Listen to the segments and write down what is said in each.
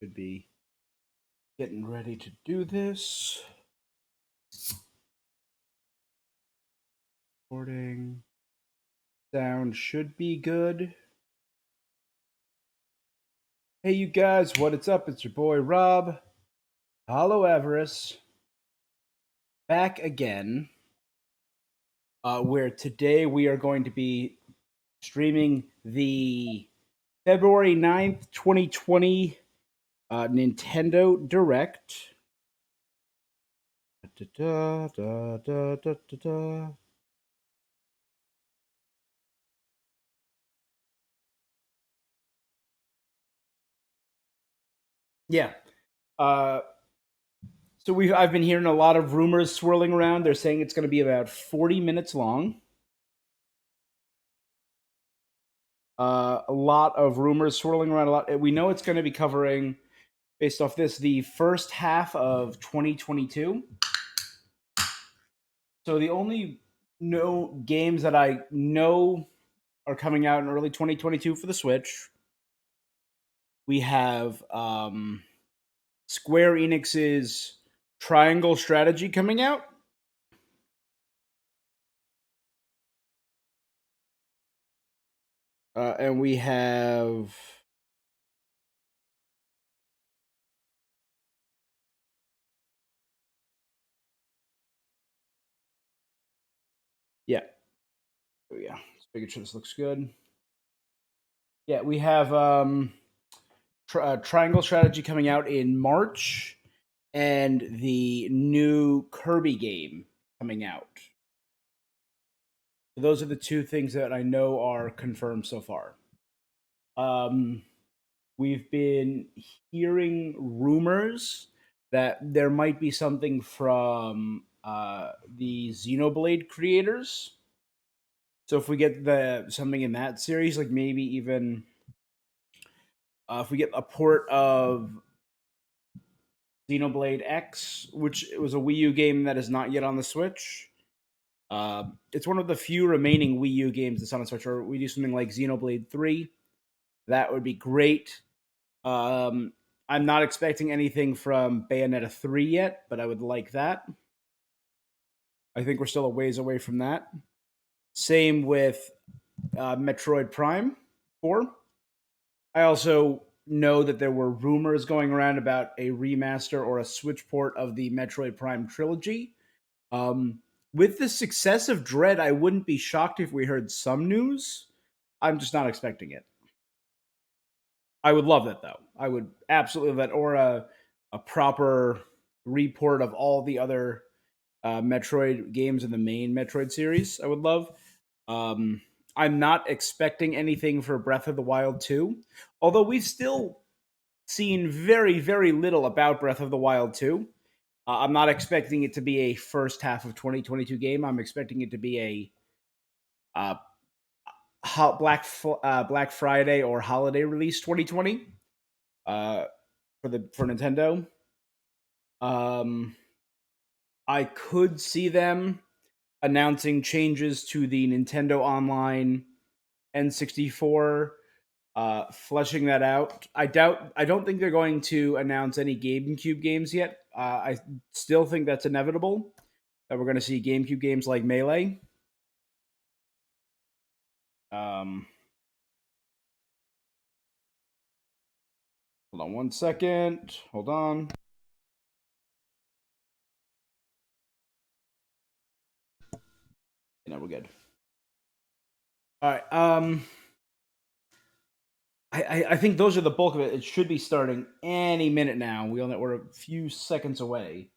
Should be getting ready to do this. Recording. Sound should be good. Hey, you guys, what is up? It's your boy Rob. Hollow Avarice. Back again. Where today we are going to be streaming the February 9th, 2020 Nintendo Direct. Da, da, da, da, da, da. Yeah. So I've been hearing a lot of rumors swirling around. They're saying it's going to be about 40 minutes long. A lot of rumors swirling around. A lot. We know it's going to be covering, based off this, the first half of 2022. So the only games that I know are coming out in early 2022 for the Switch. We have Square Enix's Triangle Strategy coming out. And we have yeah. Oh, yeah. Let's making sure this looks good. Yeah, we have Triangle Strategy coming out in March, and the new Kirby game coming out. Those are the two things that I know are confirmed so far. We've been hearing rumors that there might be something from the Xenoblade creators. So if we get something in that series, like maybe even if we get a port of Xenoblade X, which was a Wii U game that is not yet on the Switch. It's one of the few remaining Wii U games that's on the Switch. Or we do something like Xenoblade 3. That would be great. I'm not expecting anything from Bayonetta 3 yet, but I would like that. I think we're still a ways away from that. Same with Metroid Prime 4. I also know that there were rumors going around about a remaster or a Switch port of the Metroid Prime trilogy. With the success of Dread, I wouldn't be shocked if we heard some news. I'm just not expecting it. I would love that, though. I would absolutely love that, or a proper report of all the other Metroid games in the main Metroid series. I would love. I'm not expecting anything for Breath of the Wild 2, although we've still seen very, very little about Breath of the Wild 2. I'm not expecting it to be a first half of 2022 game. I'm expecting it to be a Black Friday or holiday release 2020 for Nintendo. I could see them announcing changes to the Nintendo Online N64, fleshing that out. I don't think they're going to announce any GameCube games yet. I still think that's inevitable, that we're going to see GameCube games like Melee. Hold on one second. Hold on. No, we're good. All right. I think those are the bulk of it. It should be starting any minute now. We're a few seconds away.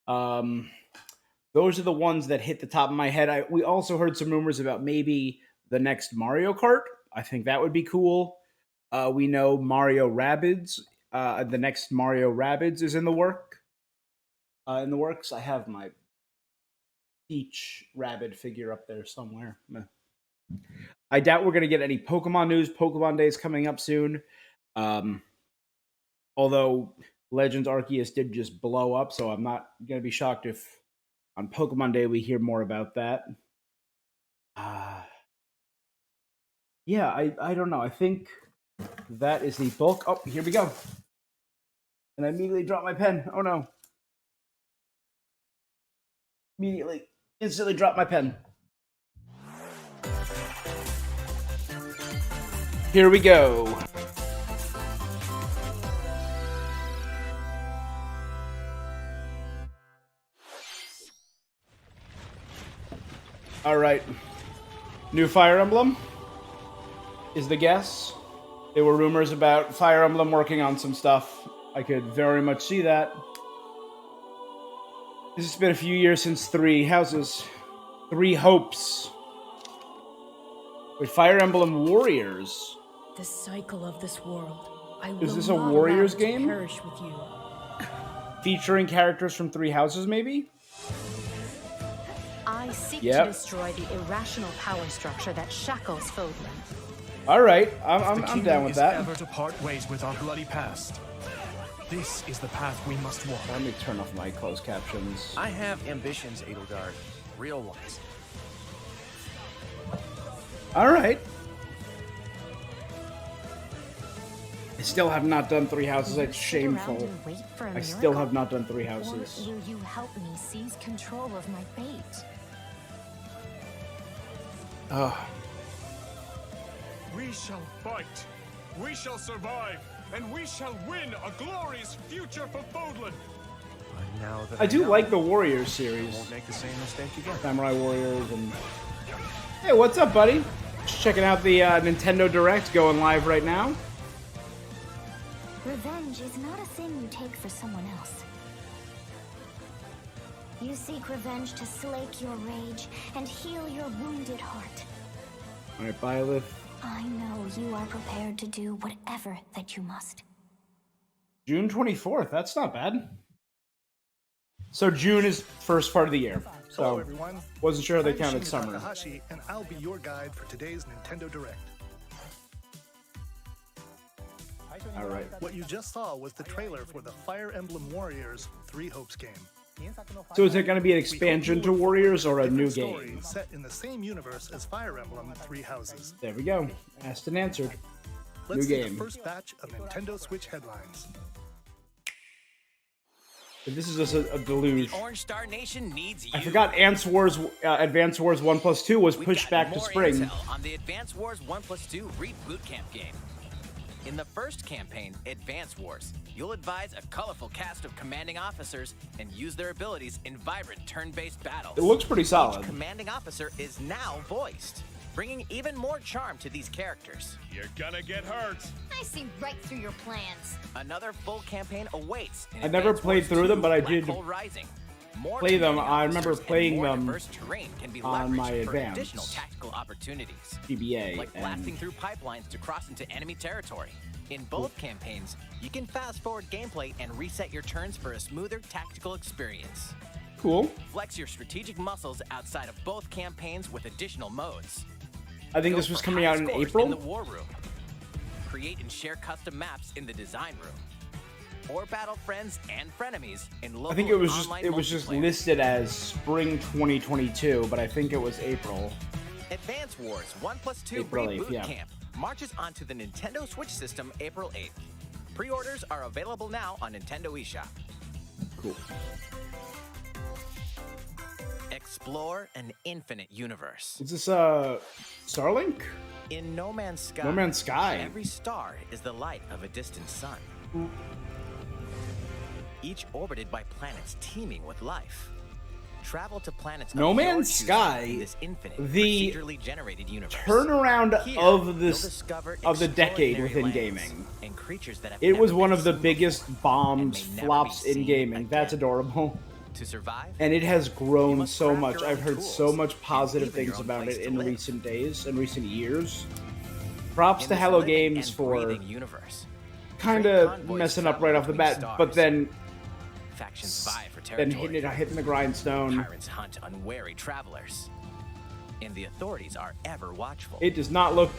Those are the ones that hit the top of my head. We also heard some rumors about maybe the next Mario Kart. I think that would be cool. We know Mario Rabbids. The next Mario Rabbids is in the works. I have my Peach Rabbid figure up there somewhere. I doubt we're going to get any Pokemon news. Pokemon Day is coming up soon. Although Legends Arceus did just blow up, so I'm not going to be shocked if on Pokemon Day we hear more about that. Yeah, I don't know. I think that is the bulk. Oh, here we go. And I immediately dropped my pen. Oh no. Instantly dropped my pen. Here we go. All right. New Fire Emblem is the guess. There were rumors about Fire Emblem working on some stuff. I could very much see that. This has been a few years since Three Houses. Three Hopes. With Fire Emblem Warriors. The cycle of this world. Is this a Warriors game? Perish with you. Featuring characters from Three Houses, maybe? I seek to destroy the irrational power structure that shackles Fodlan. All right, I'm down with that. Ever to part ways with our bloody past, this is the path we must walk. Let me turn off my closed captions. I have ambitions, Edelgard. Real ones. All right. I still have not done Three Houses. It's shameful. I still have not done Three Houses. Or will you help me seize control of my fate? We shall fight. We shall survive. And we shall win a glorious future for Fodlan. Now that I do like the Warriors series. won't make the same mistake again. Samurai Warriors and... Hey, what's up, buddy? Just checking out the Nintendo Direct going live right now. Revenge is not a thing you take for someone else. You seek revenge to slake your rage and heal your wounded heart. All right, Byleth. I know you are prepared to do whatever that you must. June 24th. That's not bad. So June is first part of the year. So hello, everyone. Wasn't sure how they I'm counted Shinya summer. Takahashi, and I'll be your guide for today's Nintendo Direct. All right. What you just saw was the trailer for the Fire Emblem Warriors Three Hopes game. So is it going to be an expansion to Warriors or a new Different game? story set in the same universe as Fire Emblem Three Houses. There we go. Asked and answered. Let's New see game. the first batch of Nintendo Switch headlines. This is just a deluge. Orange Star Nation needs you. I forgot Advance Wars 1+2 was We've pushed got back to more spring. intel on the Advance Wars 1+2 Reboot Camp game. In the first campaign, Advance Wars, you'll advise a colorful cast of commanding officers and use their abilities in vibrant turn-based battles. It looks pretty solid. Each commanding officer is now voiced, bringing even more charm to these characters. You're gonna get hurt. I see right through your plans. Another full campaign awaits. in I never Advance played Wars through 2 them, but I Black did Hole Rising. More play them. commanding I remember officers and playing more them diverse terrain can be on my leveraged for Advance. additional tactical opportunities. GBA. Like and blasting through pipelines to cross into enemy territory. In both campaigns, you can fast forward gameplay and reset your turns for a smoother tactical experience. Cool. Flex your strategic muscles outside of both campaigns with additional modes. I think Go this was for coming high out in scores April. In the war room. Create and share custom maps in the design room. Or battle friends and frenemies in local I think it was and just online multiplayer. listed as spring 2022, but I think it was April. Advance Wars 1+2 April 8th, Reboot yeah. Camp marches onto the Nintendo Switch system April 8th. Pre-orders are available now on Nintendo eShop. Cool. Explore an infinite universe. Is this Starlink? In No Man's Sky, No Man's Sky. every star is the light of a distant sun. Each orbited by planets teeming with life. Travel to planets No of your Man's choosing Sky, in this infinite, the procedurally generated universe. Turnaround Here, of you'll this discover of the decade extraordinary within lands gaming. and creatures that have It was never one been of the seen biggest before bombs, and may never flops be in seen gaming. That's again. adorable. To survive, And it has You grown must so craft much. your I've own heard tools so much and positive even your things own about place it to in live. recent days, in recent years. Props in to this Hello living Games and for breathing universe, kind train of convoys messing up travel right off the between bat, but stars. then factions vie for then territory. hitting the grindstone. Pirates hunt unwary travelers, and the authorities are ever watchful. It does not look.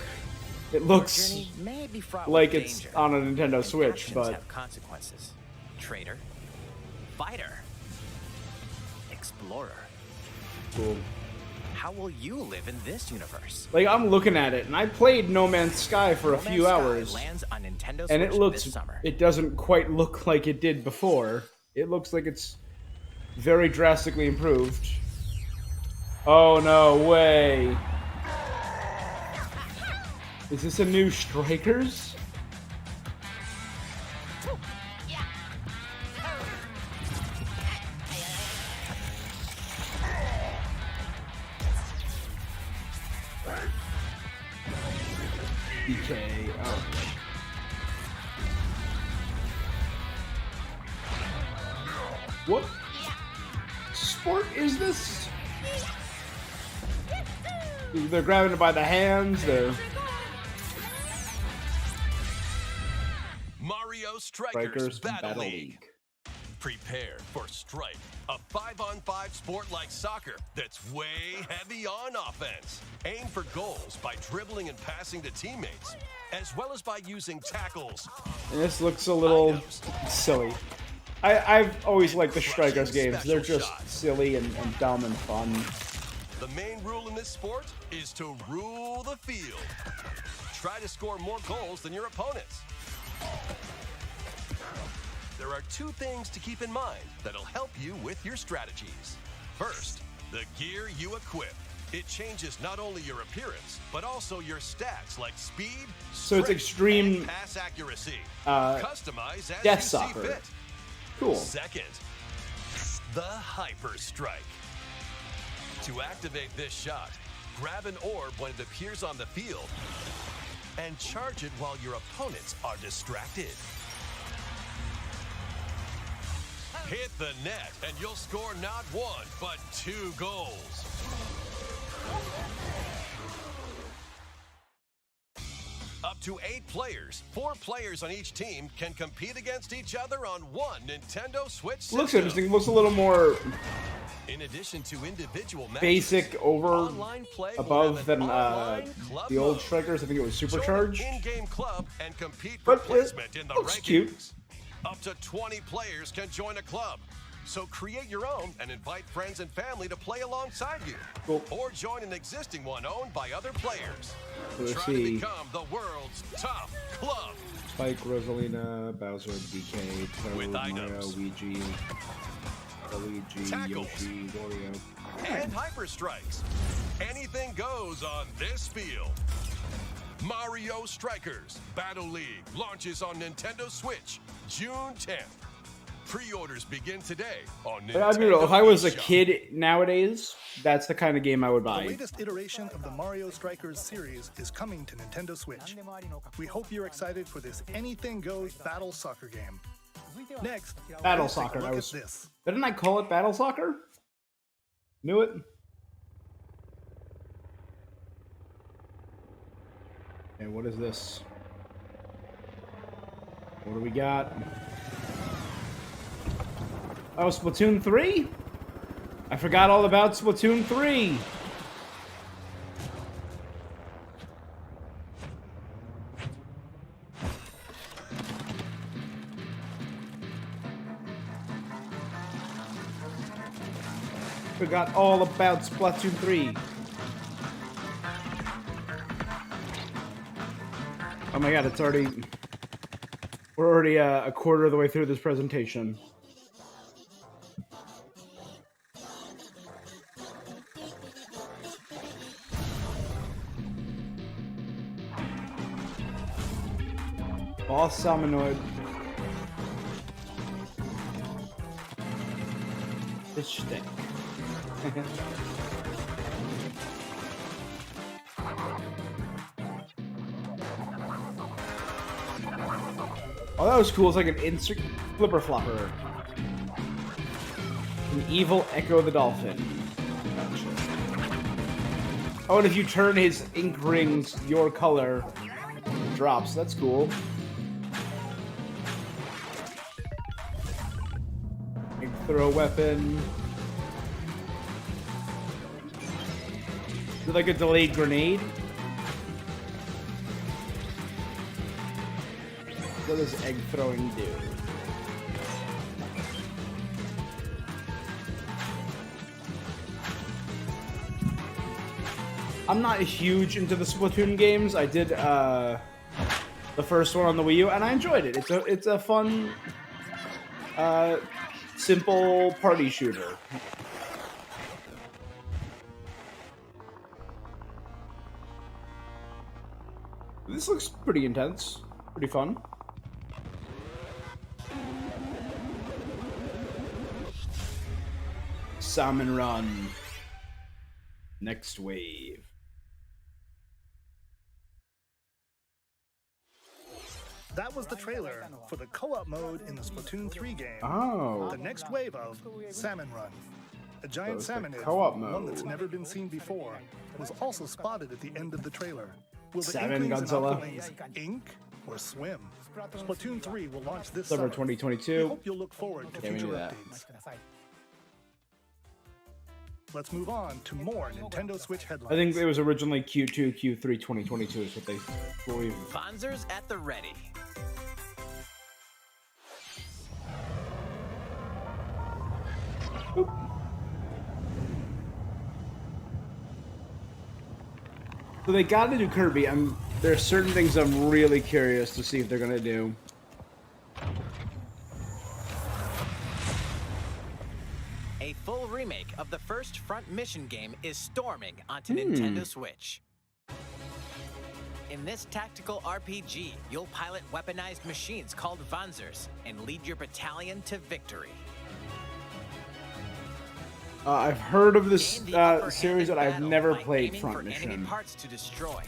It Your looks journey may be fraught like with it's danger, on a Nintendo and Switch, actions but have consequences. Traitor, fighter, explorer. cool. how will you live in this universe? Like, I'm looking at it, and I played No Man's Sky for a No few Man's Sky hours, lands on Nintendo and it Switch looks, this summer. it doesn't quite look like it did before. It looks like it's very drastically improved. Oh, no way. Is this a new Strikers? DK, oh. What sport is this? They're grabbing it by the hands, they're... Mario Strikers Strikers Battle Battle League. League. Prepare for Strike, a 5-on-5 sport like soccer that's way heavy on offense. Aim for goals by dribbling and passing to teammates, as well as by using tackles. And this looks a little silly. I've always liked the Strikers games. They're just silly and dumb and fun. The main rule in this sport is to rule the field. Try to score more goals than your opponents. There are 2 things to keep in mind that'll help you with your strategies. First, the gear you equip. It changes not only your appearance, but also your stats like speed, So it's strength, extreme, and pass accuracy. Death Customize as you see Soccer. fit. Cool. Second, the Hyper Strike. To activate this shot, grab an orb when it appears on the field and charge it while your opponents are distracted. Hit the net and you'll score not 1, but 2 goals. Up to 8 players, 4 players on each team can compete against each other on one Nintendo Switch system. Looks interesting. Looks a little more In addition to individual matches, basic over online play will above have than an online club the old mode. Strikers. I think it was Join Supercharged. an in-game club and compete for But it placement in the looks rankings. cute. Up to 20 players can join a club. So create your own and invite friends and family to play alongside you. Cool. Or join an existing one owned by other players. Let's Try see. to become the world's top club. Spike, Rosalina, Bowser, DK, Toad, With Mario, items. Luigi, Tackles. Yoshi, Wario. And hyper strikes. Anything goes on this field. Mario Strikers Battle League launches on Nintendo Switch June 10th. Pre-orders begin today on Nintendo. I mean, if I was a eShop. kid nowadays, that's the kind of game I would The buy. latest iteration of the Mario Strikers series is coming to Nintendo Switch. We hope you're excited for this anything goes battle soccer game. Next, Battle let's take a soccer. look I at was. this. Didn't I call it Battle Soccer? Knew it. And what is this? What do we got? Oh, Splatoon 3? I forgot all about Splatoon 3. Forgot all about Splatoon 3. Oh my god, it's already... We're already a quarter of the way through this presentation. Boss Salmonoid. This shtick. Oh, that was cool. It's like an insert flipper flopper. An evil Echo the Dolphin. Gotcha. Oh, and if you turn his ink rings your color, it drops. That's cool. Big throw weapon. Is it like a delayed grenade? What does egg throwing do? I'm not huge into the Splatoon games. I did the first one on the Wii U, and I enjoyed it. It's a fun, simple party shooter. This looks pretty intense, pretty fun. Salmon Run. Next wave. That was the trailer for the co-op mode in the Splatoon 3 game. Oh. The next wave of Salmon Run. A giant So it's the salmonid, co-op one that's mode. never been seen before, was also spotted at the end of the trailer. Will the Salmon Inklings and Godzilla. Octolings ink or swim? Splatoon 3 will launch this Summer summer. 2022. We hope you'll look forward to Yeah, we future knew that. updates. Let's move on to more Nintendo Switch headlines. I think it was originally Q2, Q3 2022 is what they believe. Bonzers at the ready. So they got to do Kirby. There's certain things I'm really curious to see if they're gonna do. A full remake of the first Front Mission game is storming onto Nintendo Switch. In this tactical RPG, you'll pilot weaponized machines called Vanzers and lead your battalion to victory. I've heard of this Gain the upper hand series, in but I've battle never by played aiming Front for enemy Mission. parts to destroy.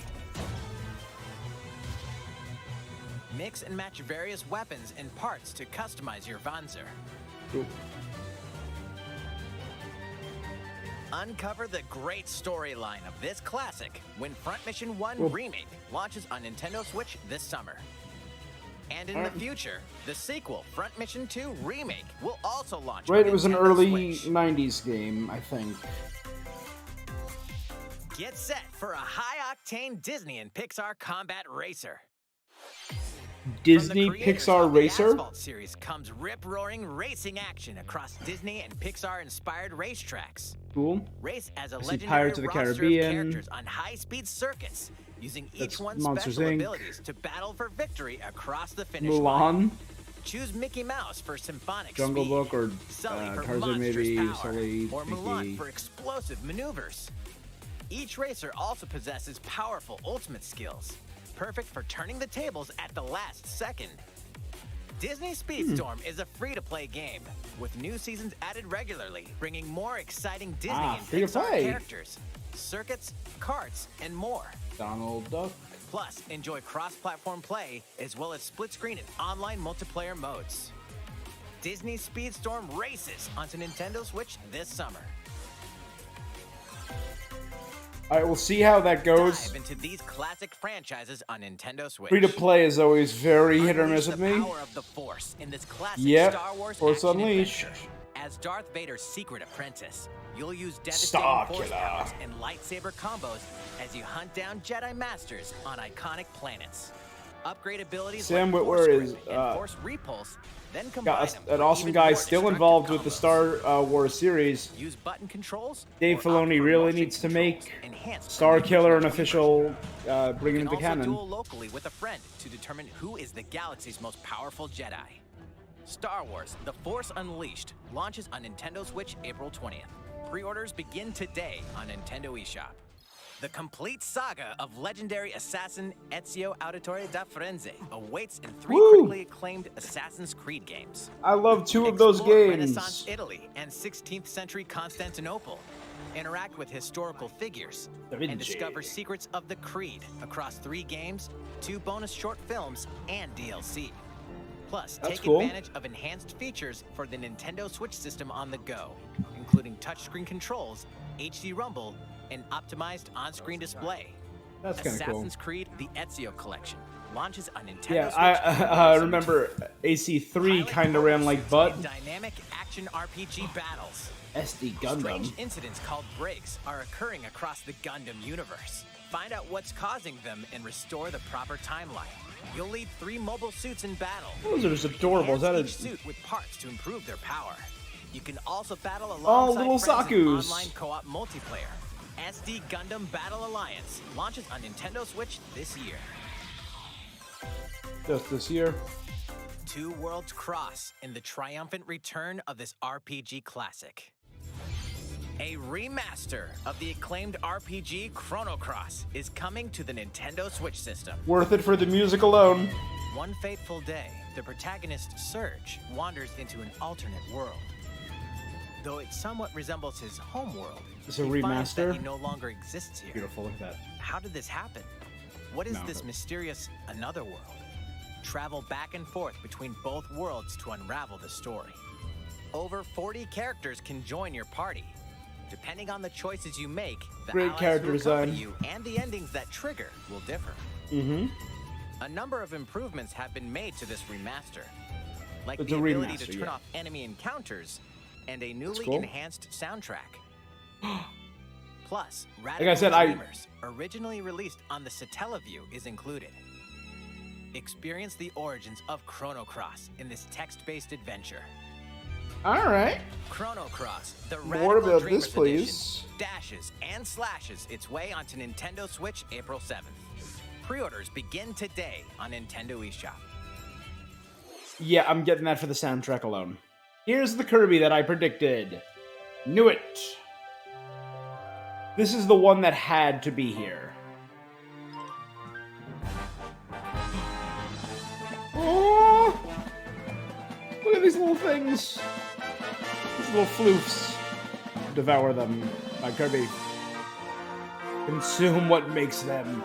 Mix and match various weapons and parts to customize your Vanzer. Cool. Uncover the great storyline of this classic when Front Mission 1 Remake launches on Nintendo Switch this summer. And in the future, the sequel, Front Mission 2 Remake, will also launch on Right, it was an Nintendo early Switch. 90s game, I think. Get set for a high-octane Disney and Pixar combat racer. Disney From the creators Pixar of the Racer? Asphalt series comes rip-roaring racing action across Disney and Pixar-inspired racetracks. Cool. Race as a see legendary Pirates of the roster Caribbean. of characters on high-speed circuits, using each That's one's Monsters, special Inc. abilities to battle for victory across the finish line. Mulan, Choose Mickey Mouse for symphonic Jungle speed, Book, or Sully for Tarzan monstrous maybe, power, Sully, or Mulan Mickey. for explosive maneuvers. Each racer also possesses powerful ultimate skills, perfect for turning the tables at the last second. Disney Speedstorm is a free-to-play game, with new seasons added regularly, bringing more exciting Disney and free to Pixar play. characters, circuits, karts, and more. Donald Duck. Plus, enjoy cross-platform play, as well as split-screen and online multiplayer modes. Disney Speedstorm races onto Nintendo Switch this summer. All right, we'll see how that goes. Dive into these classic franchises on Nintendo Switch. Free to play is always very hit or Unleash miss with the me. power of the Force in this classic Yep, Star Wars Force action Unleashed. adventure. As Darth Vader's secret apprentice, you'll use devastating Star Force Killer. powers and lightsaber combos as you hunt down Jedi Masters on iconic planets. Upgrade abilities Sam like Witwer Force is, Grip and Force Repulse, then combine Got them an for awesome even guy more still destructive involved with the combos. Star Wars series. Use button controls. Dave or opt Filoni for really motion needs to controls, make enhanced Star for Killer an visual official, You bringing can it to also canon. duel locally with a friend to determine who is the galaxy's most powerful Jedi. Star Wars: The Force Unleashed launches on Nintendo Switch April 20th. Pre-orders begin today on Nintendo eShop. The complete saga of legendary assassin Ezio Auditore da Firenze awaits in 3 Woo! critically acclaimed Assassin's Creed games. I love two of those Explore games. Renaissance Italy and 16th century Constantinople. Interact with historical figures Da and Vinci. discover secrets of the Creed across 3 games, 2 bonus short films, and DLC. Plus, That's take cool. advantage of enhanced features for the Nintendo Switch system on the go, including touchscreen controls, HD Rumble, and optimized on-screen display. That's kind of cool. Assassin's Creed: The Ezio Collection launches on Nintendo Yeah, Switch. I April 17th. remember AC3 Pilot kind of ran like photo butt. shoots and dynamic action RPG battles. SD Strange Gundam. incidents called breaks are occurring across the Gundam universe. Find out what's causing them and restore the proper timeline. You'll lead 3 mobile suits in battle. Those are just adorable. Is that Enhance each a suit with parts to improve their power. You can also battle Oh, alongside little friends in Sakus. online co-op multiplayer. SD Gundam Battle Alliance launches on Nintendo Switch this year. Just this year. Two worlds cross in the triumphant return of this RPG classic. A remaster of the acclaimed RPG Chrono Cross is coming to the Nintendo Switch system. Worth it for the music alone. One fateful day, the protagonist Surge wanders into an alternate world. Though it somewhat resembles his home world, It's a he finds that remaster? he no longer exists here. Beautiful, look at that. How did this happen? What is No. this mysterious another world? Travel back and forth between both worlds to unravel the story. Over 40 characters can join your party. Depending on the choices you make, the Great allies character who accompany design. you and the endings that trigger will differ. Mm-hmm. A number of improvements have been made to this remaster, like It's the a ability to remaster, turn yeah. off enemy encounters and a newly cool. enhanced soundtrack. Plus, I Radical said, Dreamers, originally released on the Satellaview, is included. Experience the origins of Chrono Cross in this text-based adventure. Alright. Chrono Cross, the More Radical about Dreamers this, please. edition, dashes and slashes its way onto Nintendo Switch April 7th. Pre-orders begin today on Nintendo eShop. Yeah, I'm getting that for the soundtrack alone. Here's the Kirby that I predicted. Knew it. This is the one that had to be here. Oh! Look at these little things. These little floofs. Devour them. My Kirby. Consume what makes them.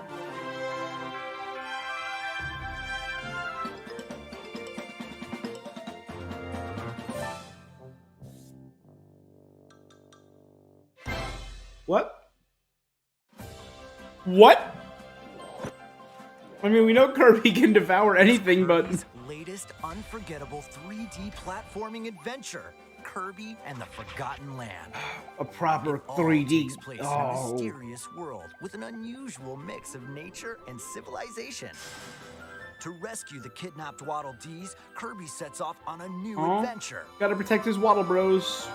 What? What? I mean, we know Kirby can devour anything, but Kirby's latest unforgettable 3D platforming adventure, Kirby and the Forgotten Land. a proper All 3D. takes place in a Oh, mysterious world with an unusual mix of nature and civilization. To rescue the kidnapped Waddle Dees, Kirby sets off on a new Aw. adventure. gotta protect his Waddle Bros.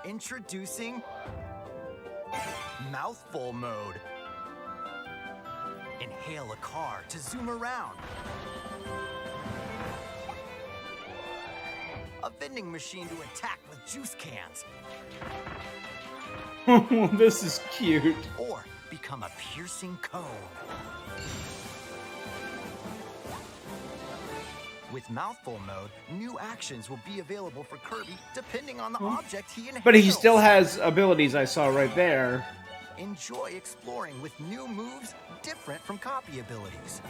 Introducing Mouthful Mode. Inhale a car to zoom around. A vending machine to attack with juice cans. This is cute. Or become a piercing cone. With Mouthful Mode, new actions will be available for Kirby depending on the object he inhales. But he still has abilities I saw right there. Enjoy exploring with new moves different from copy abilities.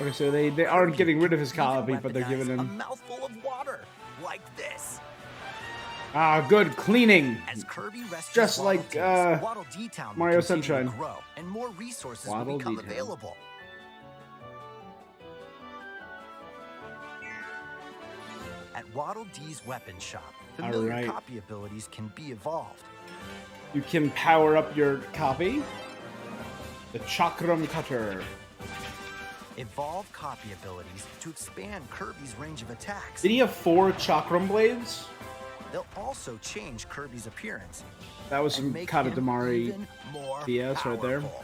Okay, so they aren't getting rid of his Even copy, but they're giving weaponize a him... mouthful of water, like this. Ah, good. Cleaning. As Kirby rescues Just Waddle like, Dees, Waddle Dee Town will Mario continue to Sunshine. grow, and more resources Waddle will become Dee Town. available. At Waddle Dee's weapon shop, familiar Alright. copy abilities can be evolved. You can power up your copy. The Chakram Cutter. Evolve copy abilities to expand Kirby's range of attacks. Did he have 4 Chakram Blades? They'll also change Kirby's appearance That was and some make Kata him Damari even more BS right there. powerful.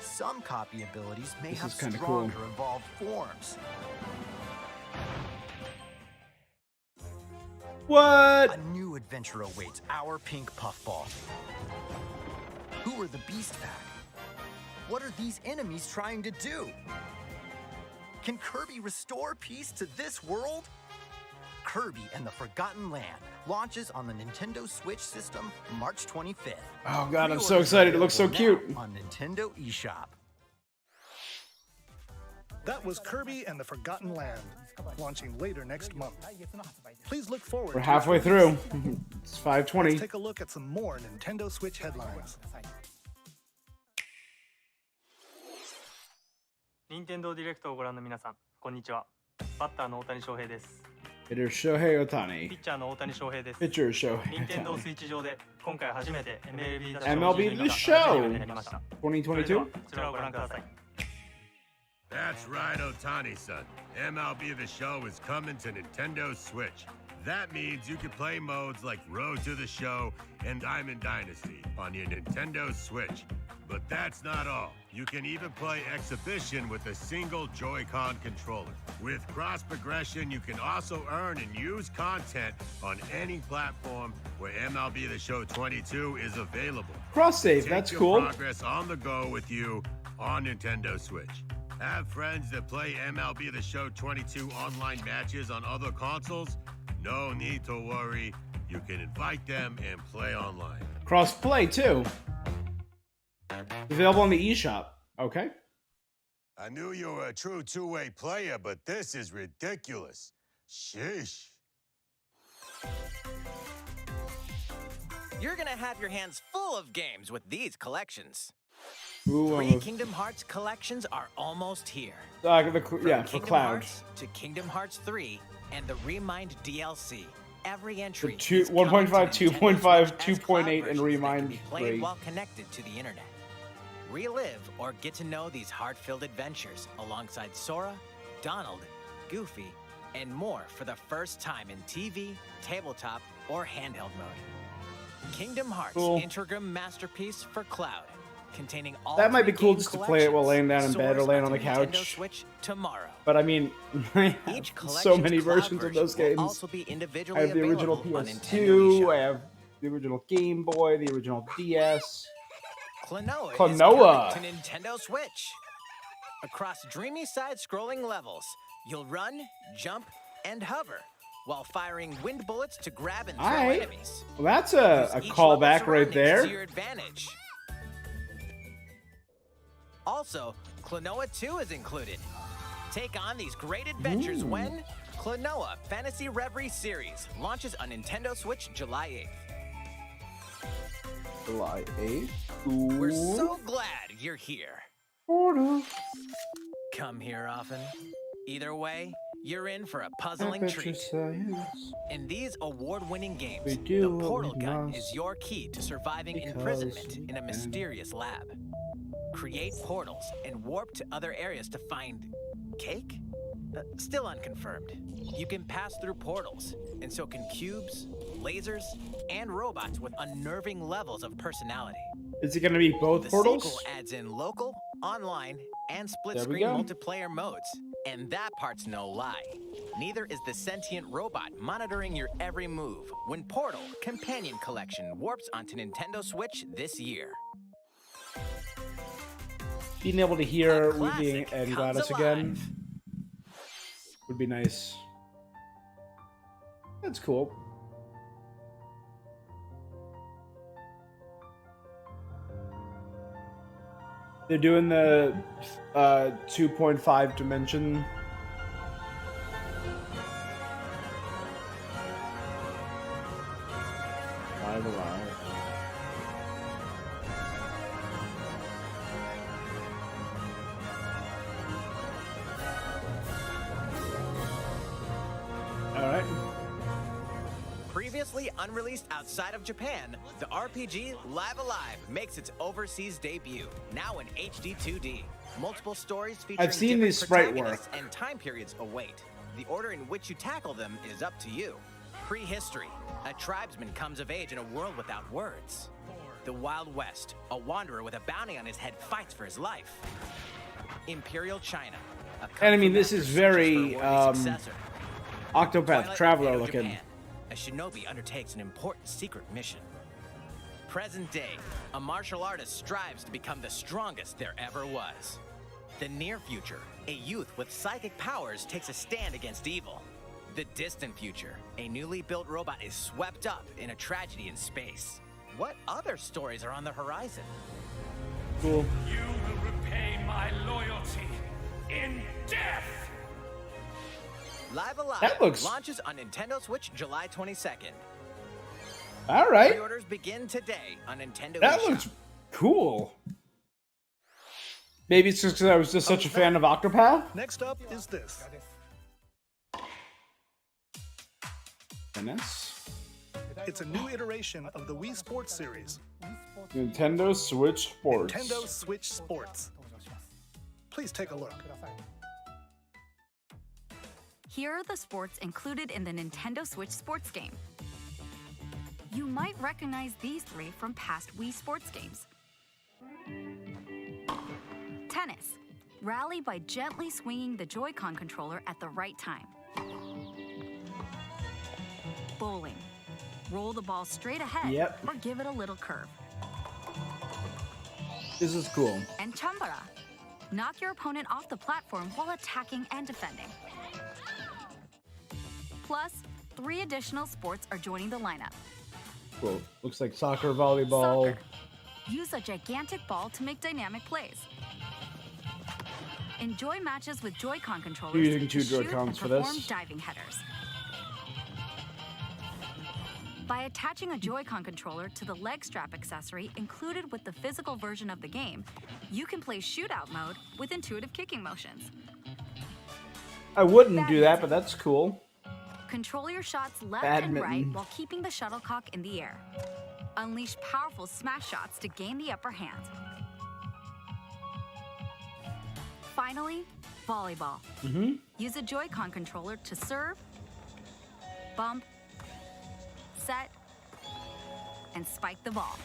Some copy abilities may This have is kinda cool. stronger evolved forms. What? A new adventure awaits our pink puffball. Who are the Beast Pack? What are these enemies trying to do? Can Kirby restore peace to this world? Kirby and the Forgotten Land launches on the Nintendo Switch system March 25th. Oh god, I'm so Pre-orders excited. It looks so available cute. now on Nintendo eShop. That was Kirby and the Forgotten Land, launching later next month. Please look forward We're to halfway its through. release. It's 5:20. Let's take a look at some more Nintendo Switch headlines. 任天堂ディレクトをご覧の皆さん、こんにちは。バッターの大谷翔平です。 Hitter Shohei ピ Otani. ッチャーの大谷翔平です。 Pitcher Shohei 任天堂 Otani. スイッチ上で今回初めて MLB 打者 MLB の The Show になりました。それでは 2022. こちらをご覧ください。That's right, Otani-san. MLB The Show is coming to Nintendo Switch. That means you can play modes like Road to the Show and Diamond Dynasty on your Nintendo Switch. But that's not all. You can even play Exhibition with a single Joy-Con controller. With cross progression, you can also earn and use content on any platform where MLB The Show 22 is available. Cross save, Take that's your cool. progress on the go with you on Nintendo Switch. Have friends that play MLB The Show 22 online matches on other consoles? No need to worry. You can invite them and play online. Cross play too. Available on the eShop. Okay. I knew you were a true two-way player, but this is ridiculous. Sheesh. You're gonna have your hands full of games with these collections. Ooh, 3 Kingdom Hearts collections are almost here. yeah, From for Kingdom Cloud. Hearts to Kingdom Hearts 3 and the Remind DLC. Every entry The two- is coming 1.5, to Nintendo 2.5, Switch as 2.8, cloud and versions that Remind can be played 3. while connected to the internet. Relive or get to know these heart-filled adventures alongside Sora, Donald, Goofy, and more for the first time in TV, tabletop, or handheld mode. Kingdom Hearts Cool. Integrum Masterpiece for Cloud, containing all That might 3 be cool game just to play it while laying down in bed or collections, laying on the soars onto Nintendo couch. Switch tomorrow. But I mean, I have Each so collection's many cloud versions of those version will games. also be individually I have the original available on Nintendo PS2, eShop. I have the original Game Boy, the original DS. Klonoa, Klonoa. is coming to Nintendo Switch. Across dreamy side-scrolling levels, you'll run, jump, and hover while firing wind bullets to grab and throw Alright. enemies. Well, that's a Use each callback level's right surroundings there. To your advantage. Also, Klonoa 2 is included. Take on these great adventures when Klonoa Fantasy Reverie Series launches on Nintendo Switch July 8th. July 8th. We're so glad you're here. Portal. Come here often. Either way, you're in for a puzzling Adventure treat. Science. In these award-winning games, We the do what portal we gun must is your key to surviving because imprisonment we in a can. mysterious lab. Create portals and warp to other areas to find cake? Still unconfirmed. You can pass through portals, and so can cubes, lasers, and robots with unnerving levels of personality. Is it going to be both The portals? sequel adds in local, online, and There we split-screen go. multiplayer modes. And that part's no lie. Neither is the sentient robot monitoring your every move when Portal Companion Collection warps onto Nintendo Switch this year. Being able to hear A classic Weaving and comes Gladys alive. again would be nice. That's cool. They're doing the 2.5 dimension. Live alive. All right. Previously unreleased outside of Japan, the RPG Live Alive makes its overseas debut, now in HD 2D. Multiple stories featuring I've seen different these sprite protagonists work. and time periods await. The order in which you tackle them is up to you. Prehistory. A tribesman comes of age in a world without words. The Wild West. A wanderer with a bounty on his head fights for his life. Imperial China. A kung And I mean, fu this master is searches very, for a worthy successor. Octopath Twilight Traveler Edo, looking. Japan. A shinobi undertakes an important secret mission. Present day, a martial artist strives to become the strongest there ever was. The near future, a youth with psychic powers takes a stand against evil. The distant future, a newly built robot is swept up in a tragedy in space. What other stories are on the horizon? Cool. You will repay my loyalty in death! Live Alive That looks- launches on Nintendo Switch July 22nd. All right. Pre-orders begin today on Nintendo That eShop. looks cool. Maybe it's just because I was just such a fan of Octopath. Next up is this. Goodness. It's a new iteration of the Wii Sports series. Nintendo Switch Sports. Nintendo Switch Sports. Please take a look. Here are the sports included in the Nintendo Switch sports game. You might recognize these three from past Wii sports games. Tennis. Rally by gently swinging the Joy-Con controller at the right time. Bowling. Roll the ball straight ahead or give it a little curve. This is cool. And Chambara. Knock your opponent off the platform while attacking and defending. Plus, 3 additional sports are joining the lineup. Cool. Looks like soccer, volleyball. Soccer. Use a gigantic ball to make dynamic plays. Enjoy matches with Joy-Con controllers. You're using 2 to shoot Joy-Cons and for perform this? diving headers. By attaching a Joy-Con controller to the leg strap accessory included with the physical version of the game, you can play shootout mode with intuitive kicking motions. I wouldn't do that, but that's cool. Control your shots left Badminton. and right while keeping the shuttlecock in the air. Unleash powerful smash shots to gain the upper hand. Finally, volleyball. Use a Joy-Con controller to serve, bump, set, and spike the ball.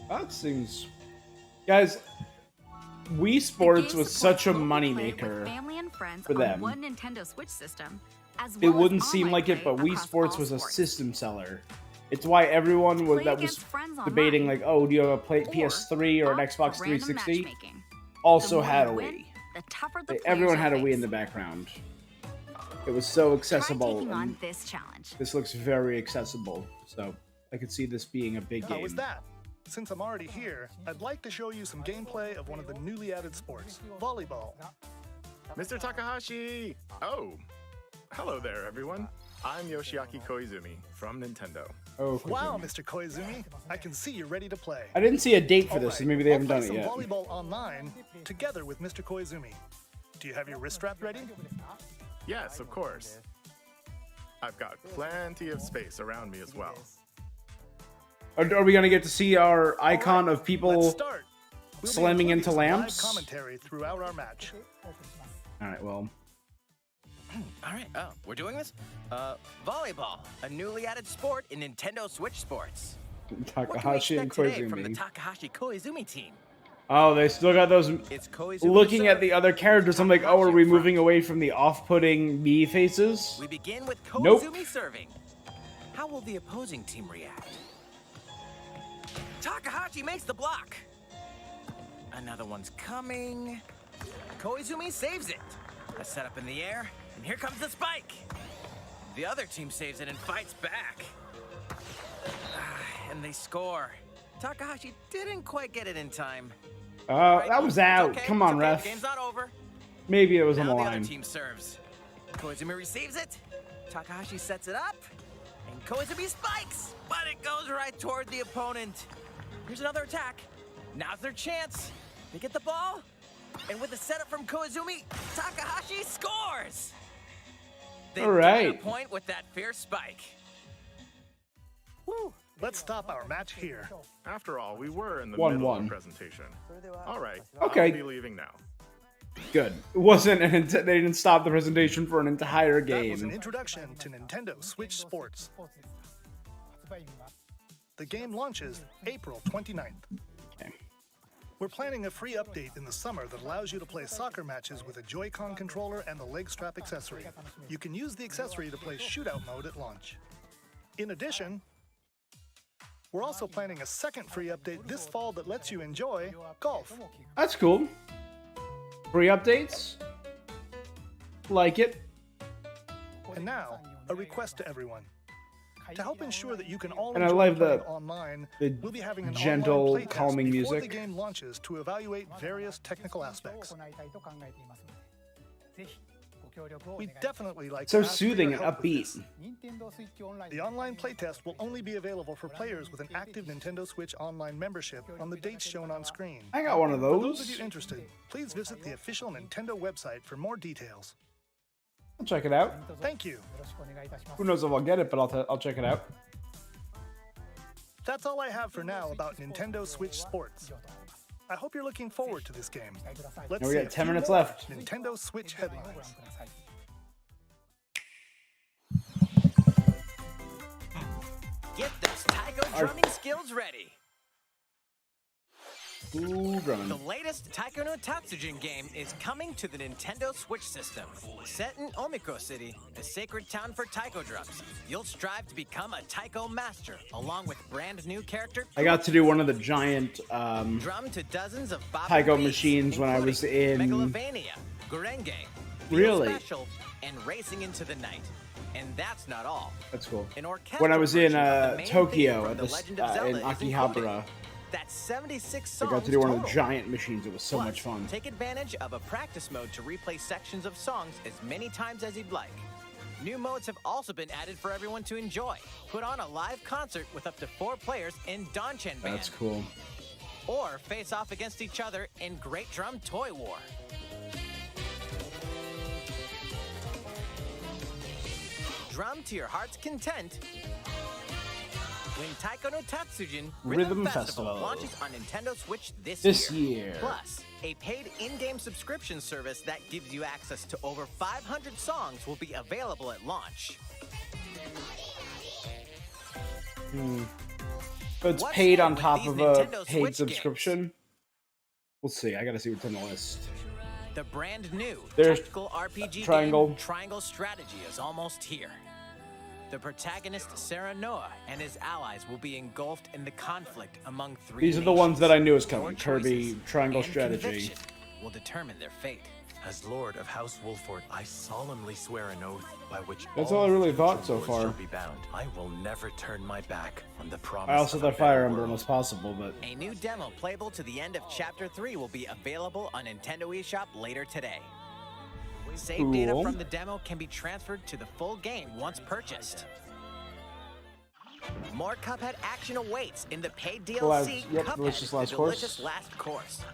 That seems... Guys, Wii Sports was such a moneymaker Family and friends for on them. one Nintendo Switch system, as It well as wouldn't seem online like it, play but Wii across Sports all was a sports. system seller. It's why everyone was Play that was against friends debating online, like, oh, do you have a PS3 or an opt Xbox for random 360? matchmaking. Also The more had a you Wii. win, the tougher the Everyone players had a you'll Wii in face. the background. It was so Try accessible. taking on and this challenge. this looks very accessible, so I could see this being a big How game. was that? Since I'm already here, I'd like to show you some gameplay of one of the newly added sports, volleyball. Mr. Takahashi! Oh, hello there, everyone. I'm Yoshiaki Koizumi from Nintendo. Oh, Wow, Mr. Koizumi, I can see you're ready to play. I didn't see a date for this, so maybe they I'll haven't play done it some yet. volleyball online together with Mr. Koizumi. Do you have your wrist strap ready? Yes, of course. I've got plenty of space around me as well. Are we gonna get to see our icon of Let's people start. We'll be slamming including into some live lamps? commentary throughout our match. All right, well, All right, we're doing this? Volleyball, a newly added sport in Nintendo Switch sports. What can we Takahashi and expect today from the Koizumi. Takahashi Koizumi team? Oh, they still got those. It's Koizumi Looking at serve. the other characters, I'm like, oh, are we moving away from the off-putting me faces? We begin with Nope. Koizumi serving. How will the opposing team react? Takahashi makes the block. Another one's coming. Koizumi saves it. A setup in the air, and here comes the spike. The other team saves it and fights back. And they score. Takahashi didn't quite get it in time. That was out. It's okay, Come on, it's okay, ref. the game's not over. Maybe it was on Now the the other line. team serves. Koizumi receives it. Takahashi sets it up. And Koizumi spikes, but it goes right toward the opponent. Here's another attack. Now's their chance. They get the ball. And with the setup from Koizumi, Takahashi scores. They All right. get a point with that fierce spike. Woo. Let's stop our match here. After all, we were in the 1-1. middle of the presentation. All right, Okay. I'll be leaving now. Good. It wasn't. They didn't stop the presentation for an entire That was an game. introduction to Nintendo Switch Sports. The game launches April 29th. Okay. We're planning a free update in the summer that allows you to play soccer matches with a Joy-Con controller and the leg strap accessory. You can use the accessory to play shootout mode at launch. In addition, we're also planning a second free update this fall that lets you enjoy golf. That's cool. Free updates. Like it. And now, a request to everyone. To help ensure that you can all And I enjoy love playing the- online, the we'll be having an gentle, online playtest calming before music. the game launches to evaluate various technical aspects. We definitely like So to ask for soothing your and help with upbeat. this. The online playtest will only be available for players with an active Nintendo Switch Online membership on the dates shown on screen. I got one of For those of those. you interested, please visit the official Nintendo website for more details. I'll check it out. Thank you. Who knows if I'll get it, but I'll check it out. That's all I have for now about Nintendo Switch Sports. I hope you're looking forward to this game. Let's Now we see got a 10 few minutes more left. Nintendo Switch headlines. Get those taiko drumming skills ready. Ooh, drumming. The latest Taiko no Tatsujin game is coming to the Nintendo Switch system. Set in Omiko City, a sacred town for taiko drums, you'll strive to become a taiko master, along with brand new character. I got to do one of the giant Drum to dozens of bopping taiko beats, machines when I was in. Megalovania, Gurenge, Feel Really? Special, and Racing into the Night. And that's not all. That's cool. An orchestral When I was in version of the main Tokyo theme at from the Legend of in Zelda is included. Akihabara, That's 76 I songs got to do one of the total. giant machines. It was so Plus, much fun. Take advantage of a practice mode to replay sections of songs as many times as you'd like. New modes have also been added for everyone to enjoy. Put on a live concert with up to 4 players in Donchen Band. That's cool. Or face off against each other in Great Drum Toy War. Drum to your heart's content. When Taiko no Tatsujin Rhythm Festival Festival launches on Nintendo Switch this year. Plus, a paid in-game subscription service that gives you access to over 500 songs will be available at launch. So it's What's paid new on with top these of a Nintendo paid Switch subscription. We'll see. I gotta see what's on the list. The brand new There's tactical RPG Triangle. game Triangle Strategy is almost here. The protagonist Sarah Noah and his allies will be engulfed in the conflict among 3 These are the ones that I knew was Your coming. choices Kirby Triangle and Strategy. conviction will determine their fate. As Lord of House Wolford, I solemnly swear an oath by which That's all I really thought so lords far. shall be bound. I will never turn my back on the promise. I also of a thought Fire better Emblem world. was possible, but A new demo playable to the end of Chapter 3 will be available on Nintendo eShop later today. Save data Cool. from the demo can be transferred to the full game once purchased. More Cuphead action awaits in the paid DLC Yep, Cuphead, Delicious the Last Course. Delicious Last Course.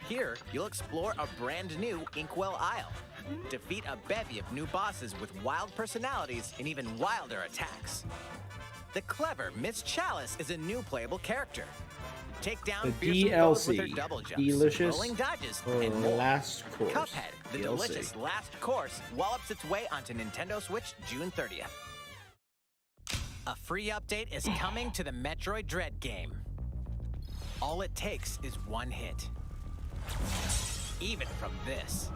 Here, you'll explore a brand new Inkwell Isle. Defeat a bevy of new bosses with wild personalities and even wilder attacks. The clever Miss Chalice is a new playable character. Take down the fearsome foes with her DLC, double jumps, Delicious rolling dodges, or and more. Last Course. Cuphead, the DLC. Delicious Last Course, wallops its way onto Nintendo Switch June 30th. A free update is coming to the Metroid Dread game. All it takes is one hit. Even from this.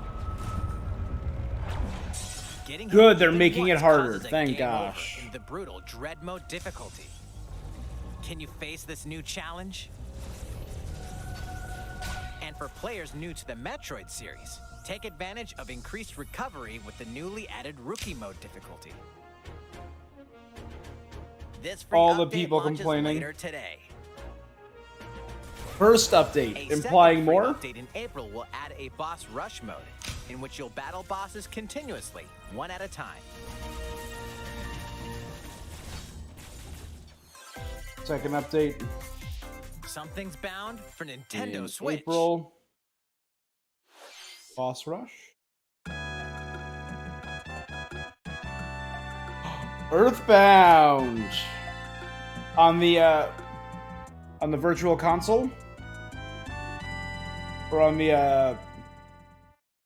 Getting hit Good, they're even making it once harder. causes a Thank game gosh. over in the brutal Dread Mode difficulty. Can you face this new challenge? And for players new to the Metroid series, take advantage of increased recovery with the newly added Rookie Mode difficulty. This free All the update people launches complaining. later today. First A update, second implying free more. update in April will add a boss rush mode, in which you'll battle bosses continuously, one at a time. Second update Something's bound for Nintendo in Switch. April. Boss Rush. Earthbound on the Virtual Console or on the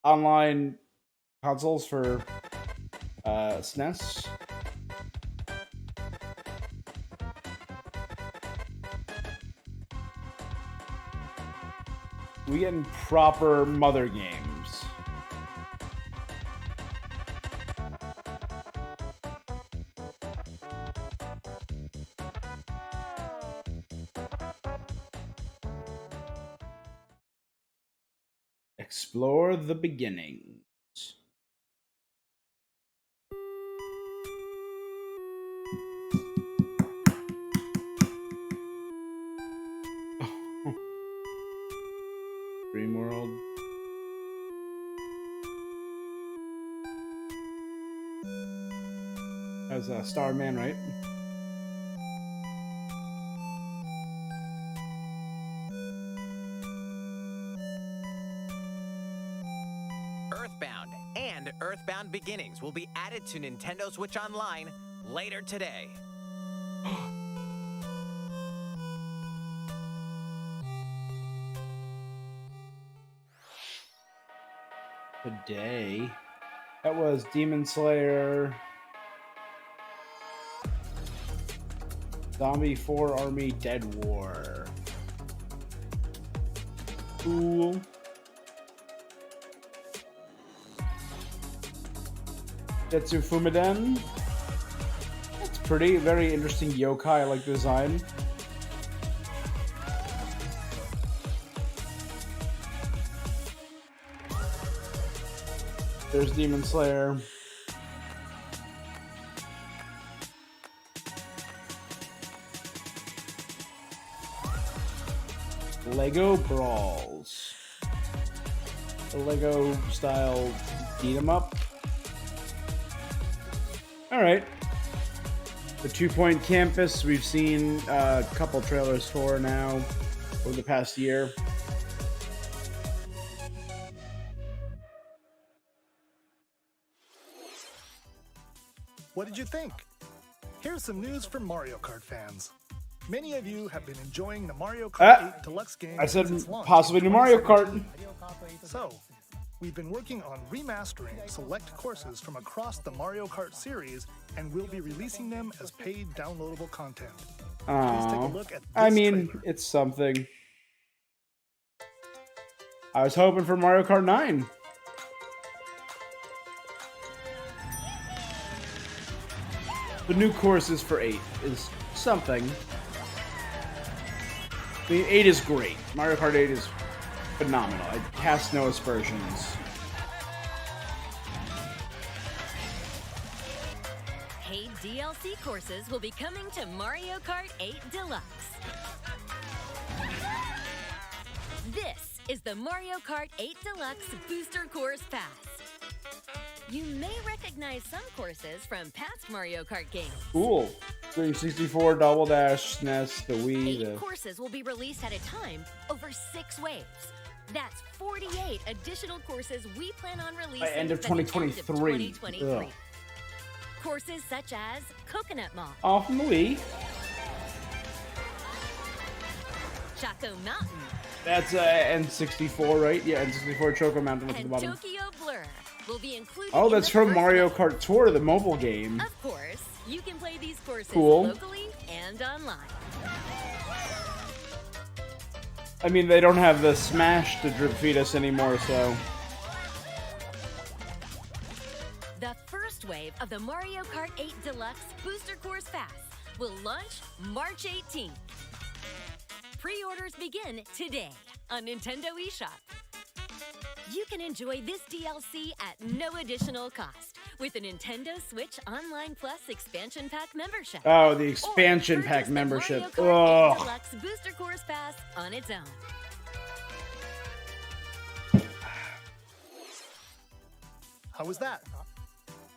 online consoles for SNES. We getting proper mother games. Explore the beginnings. Dream World. As Starman, right? Earthbound and Earthbound Beginnings will be added to Nintendo Switch Online later today. today. That was Demon Slayer, Zombie 4 Army Dead War. Cool. Tetsu Fumiden. That's pretty. Very interesting yokai like design. There's Demon Slayer. Lego Brawls. A Lego style beat 'em up. Alright. The 2 Point Campus, we've seen a couple trailers for now over the past year. What did you think? Here's some news for Mario Kart fans. Many of you have been enjoying the Mario Kart 8 Deluxe game. I said since its launch possibly in new Mario Kart. 2017. So, we've been working on remastering select courses from across the Mario Kart series, and we'll be releasing them as paid downloadable content. Please take a look at this I mean, trailer. it's something. I was hoping for Mario Kart 9. The new courses for 8 is something. I mean, 8 is great. Mario Kart 8 is phenomenal. It casts no aspersions. Paid DLC courses will be coming to Mario Kart 8 Deluxe. This is the Mario Kart 8 Deluxe Booster Course Pass. You may recognize some courses from past Mario Kart games. Cool. 364, Double Dash, SNES, the Wii. 8 courses will be released at a time over 6 waves. That's 48 additional courses we plan on releasing By end of by the end of 2023. 2023. Ugh. Courses such as Coconut Mall, Off from the Wii. Choco Mountain, That's N64, right? Yeah, N64 Choco Mountain at the and bottom. Tokyo Blur will be included. Oh, in that's the from first Mario wave. Kart Tour, the mobile game. Of course, you can play these courses Cool. locally and online. I mean, they don't have the Smash to drip feed us anymore, so. The first wave of the Mario Kart 8 Deluxe Booster Course Pass will launch March 18th. Pre-orders begin today on Nintendo eShop. You can enjoy this DLC at no additional cost with a Nintendo Switch Online Plus Expansion Pack membership. Oh, the expansion pack membership. Mario Kart 8 Ugh. Deluxe Booster Course Pass on its own. How was that?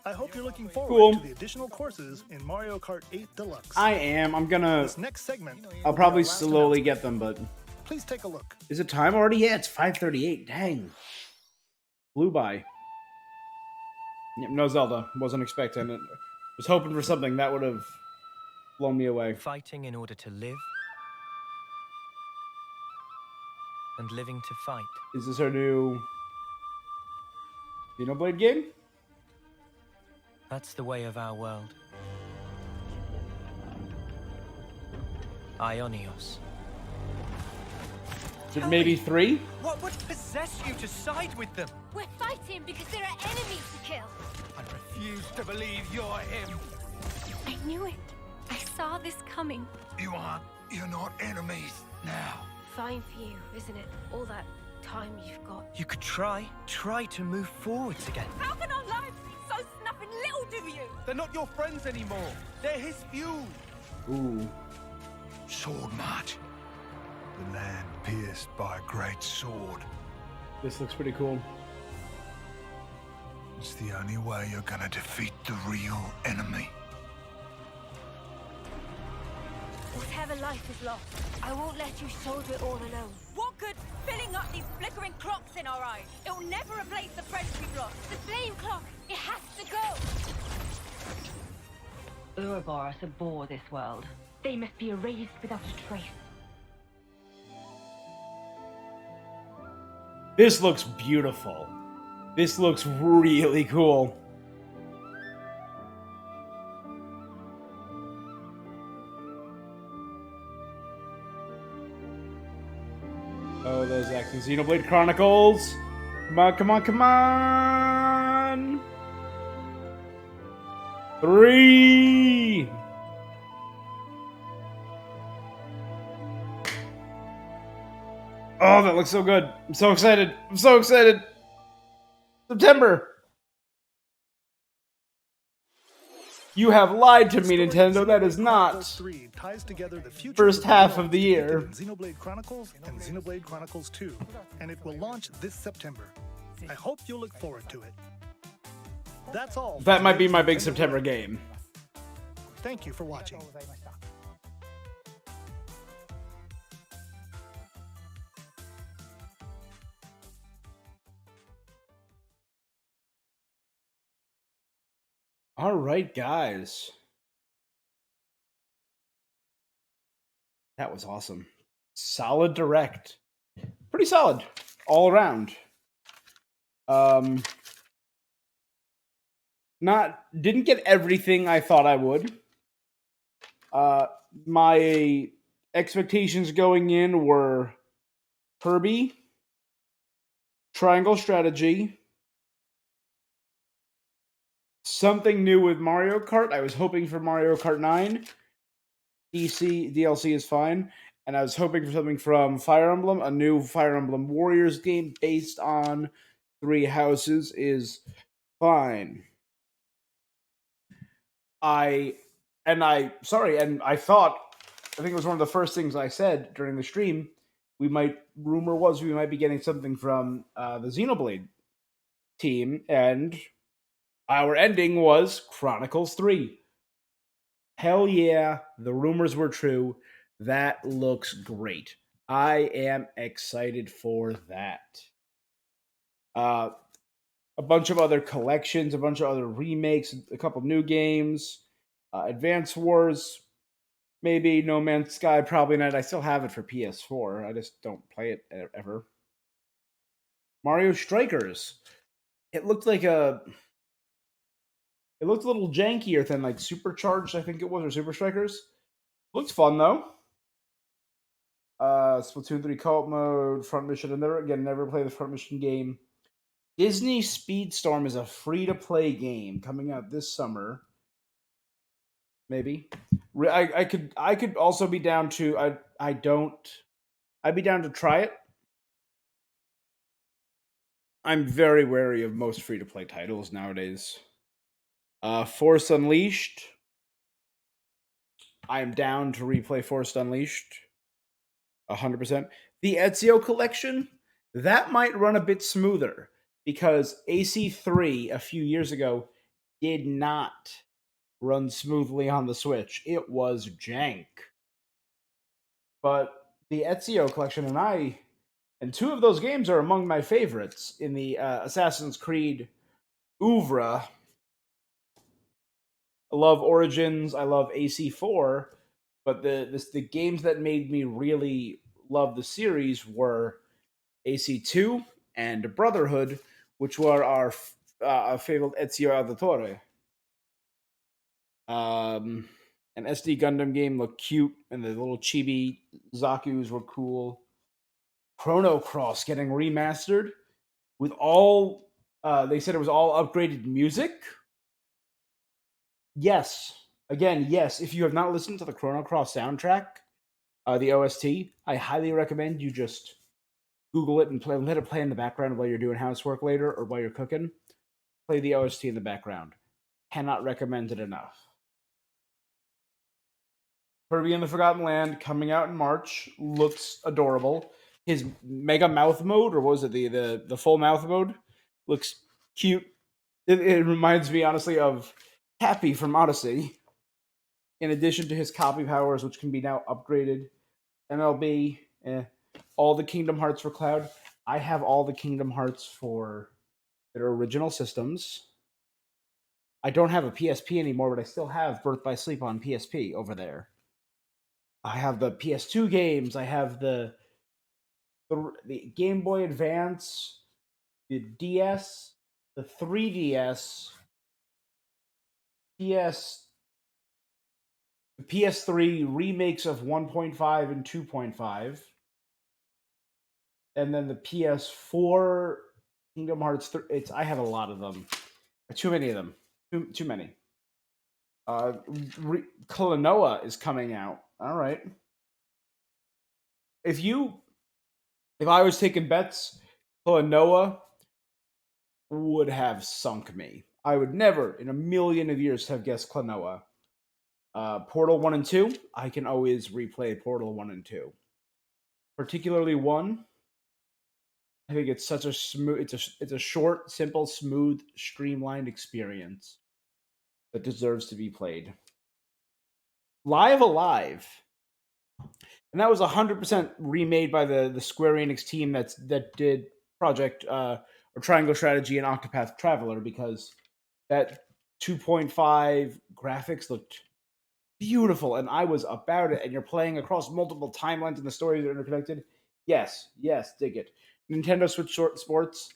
I hope you're looking forward Cool. to the additional courses in Mario Kart 8 Deluxe. I am. I'm gonna. This next segment, I'll probably slowly get them, but. please take a look. Is it time already? Yeah, it's 5:38. Dang. Flew by. Yep, no Zelda. Wasn't expecting it. Was hoping for something that would have blown me away. Fighting in order to live, and living to fight. Is this our new Xenoblade game? That's the way of our world. Ionios. Is it maybe 3? What would possess you to side with them? We're fighting because there are enemies to kill. I refuse to believe you're him. I knew it. I saw this coming. You're not enemies now. Fine for you, isn't it? All that time you've got. You could try to move forwards again. How can our lives be so snuffing little to you? They're not your friends anymore. They're his fuel. Ooh. Sword march. The land pierced by a great sword. This looks pretty cool. It's the only way you're gonna defeat the real enemy. Whatever life is lost, I won't let you soldier it all alone. What good filling up these flickering clocks in our eyes? It'll never replace the friends we've lost. The flame clock, it has to go! Ouroboros abhor this world. They must be erased without a trace. This looks beautiful. This looks really cool. Oh, those acting Xenoblade Chronicles. Come on, come on, come on. 3. Oh, that looks so good. I'm so excited. I'm so excited. September. You have lied to me, Nintendo. That is not ties together the future first half of the year. in Xenoblade Chronicles and Xenoblade Chronicles 2, and it will launch this September. I hope you'll look forward to it. That's all. That might be my big September game. Thank you for watching. All right, guys. That was awesome. Solid direct. Pretty solid all around. Didn't get everything I thought I would. My expectations going in were Kirby, Triangle Strategy, something new with Mario Kart. I was hoping for Mario Kart 9. DLC is fine. And I was hoping for something from Fire Emblem. A new Fire Emblem Warriors game based on 3 houses is fine. I thought, I think it was one of the first things I said during the stream, rumor was we might be getting something from the Xenoblade team, and our ending was Chronicles 3. Hell yeah, the rumors were true. That looks great. I am excited for that. A bunch of other collections, a bunch of other remakes, a couple new games, Advance Wars, maybe No Man's Sky, probably not. I still have it for PS4. I just don't play it ever. Mario Strikers. It looked a little jankier than like Supercharged, I think it was, or Super Strikers. Looks fun though. Splatoon 3 co-op mode, front mission. And never play the front mission game. Disney Speedstorm is a free-to-play game coming out this summer. Maybe. I could also be down to I'd be down to try it. I'm very wary of most free-to-play titles nowadays. Force Unleashed. I am down to replay Force Unleashed. 100%. The Ezio collection, that might run a bit smoother because AC3 a few years ago did not run smoothly on the Switch. It was jank. But the Ezio collection and 2 of those games are among my favorites in the Assassin's Creed oeuvre. I love Origins, I love AC4, but the games that made me really love the series were AC2 and Brotherhood, which were our favorite Ezio Auditore. An SD Gundam game looked cute, and the little chibi Zaku's were cool. Chrono Cross getting remastered with all, they said it was all upgraded music. Yes. Again, yes. If you have not listened to the Chrono Cross soundtrack, the OST, I highly recommend you just Google it and let it play in the background while you're doing housework later or while you're cooking. Play the OST in the background. Cannot recommend it enough. Kirby and the Forgotten Land coming out in March looks adorable. His Mega Mouth mode, or what was it, the full mouth mode, looks cute. It reminds me honestly of Happy from Odyssey. In addition to his copy powers, which can be now upgraded. MLB, all the Kingdom Hearts for Cloud. I have all the Kingdom Hearts for their original systems. I don't have a PSP anymore, but I still have Birth by Sleep on PSP over there. I have the PS2 games. I have the Game Boy Advance, the DS, the 3DS, the PS3 remakes of 1.5 and 2.5, and then the PS4 Kingdom Hearts 3. I have a lot of them. Too many of them. Too many. Klonoa is coming out. All right. If I was taking bets, Klonoa would have sunk me. I would never in a million of years have guessed Klonoa. Portal 1 and 2, I can always replay Portal 1 and 2. Particularly 1, I think it's such a smooth, it's a short, simple, smooth, streamlined experience that deserves to be played. Live Alive, and that was 100% remade by the Square Enix team that did Project or Triangle Strategy and Octopath Traveler, because that 2.5 graphics looked beautiful, and I was about it. And you're playing across multiple timelines, and the stories are interconnected. Yes, dig it. Nintendo Switch Sports,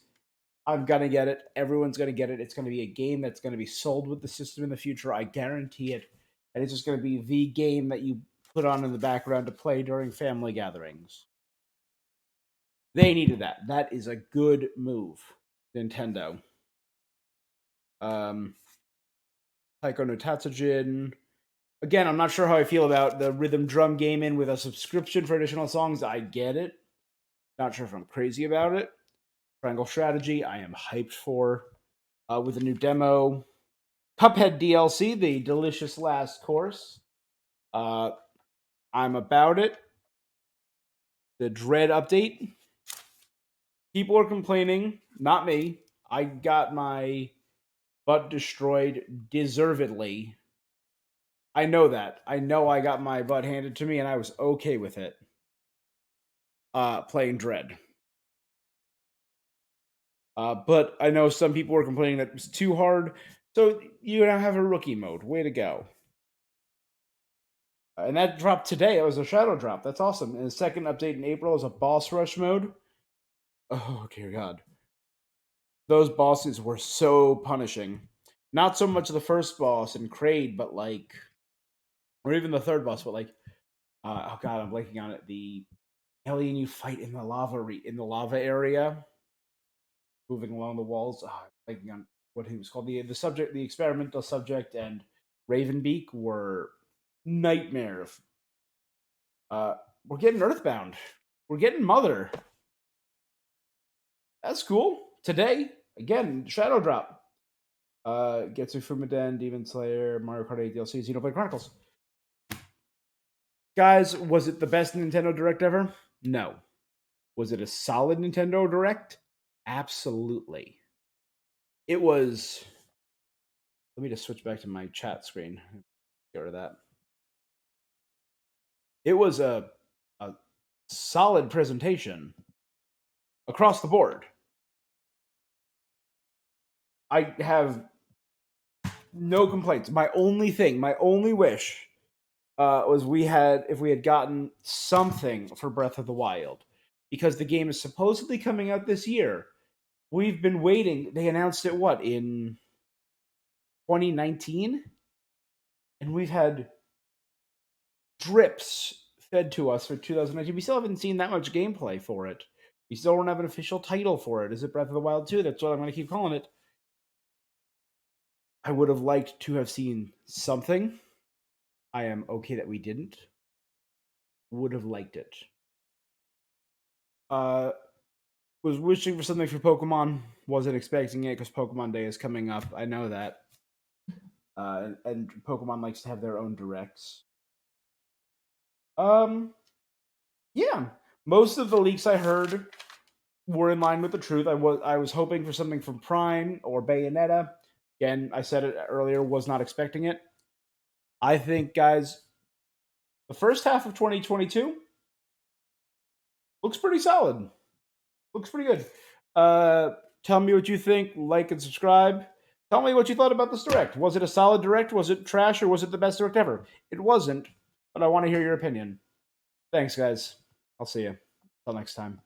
I'm gonna get it. Everyone's gonna get it. It's gonna be a game that's gonna be sold with the system in the future. I guarantee it. And it's just gonna be the game that you put on in the background to play during family gatherings. They needed that. That is a good move, Nintendo. Taiko no Tatsujin. Again, I'm not sure how I feel about the rhythm drum game in with a subscription for additional songs. I get it. Not sure if I'm crazy about it. Triangle Strategy, I am hyped for. With a new demo. Cuphead DLC, the delicious last course. I'm about it. The Dread update. People are complaining, not me. I got my butt destroyed deservedly. I know that. I know I got my butt handed to me, and I was okay with it. Playing Dread. But I know some people were complaining that it was too hard. So you now have a rookie mode. Way to go. And that dropped today. It was a shadow drop. That's awesome. And the second update in April is a boss rush mode. Oh, dear God. Those bosses were so punishing. Not so much the first boss in Kraid, but like... Or even the third boss, but like... oh, God, I'm blanking on it. The alien you fight in the lava area. Moving along the walls. I'm blanking on what he was called. The experimental subject, and Ravenbeak were... nightmare. We're getting Earthbound. We're getting Mother. That's cool. Today, again, Shadow Drop. Getsu Fumaden, Demon Slayer, Mario Kart 8 DLC, Xenoblade Chronicles. Guys, was it the best Nintendo Direct ever? No. Was it a solid Nintendo Direct? Absolutely. It was... Let me just switch back to my chat screen. Get rid of that. It was a solid presentation across the board. I have no complaints. My only wish was if we had gotten something for Breath of the Wild, because the game is supposedly coming out this year. We've been waiting. They announced it, in 2019? And we've had drips fed to us for 2019. We still haven't seen that much gameplay for it. We still don't have an official title for it. Is it Breath of the Wild 2? That's what I'm going to keep calling it. I would have liked to have seen something. I am okay that we didn't. Would have liked it. Was wishing for something for Pokemon. Wasn't expecting it because Pokemon Day is coming up. I know that. And Pokemon likes to have their own directs. Yeah. Most of the leaks I heard were in line with the truth. I was hoping for something from Prime or Bayonetta. Again, I said it earlier, was not expecting it. I think, guys, the first half of 2022 looks pretty solid. Looks pretty good. Tell me what you think. Like and subscribe. Tell me what you thought about this Direct. Was it a solid Direct? Was it trash, or was it the best Direct ever? It wasn't, but I want to hear your opinion. Thanks, guys. I'll see you. Until next time.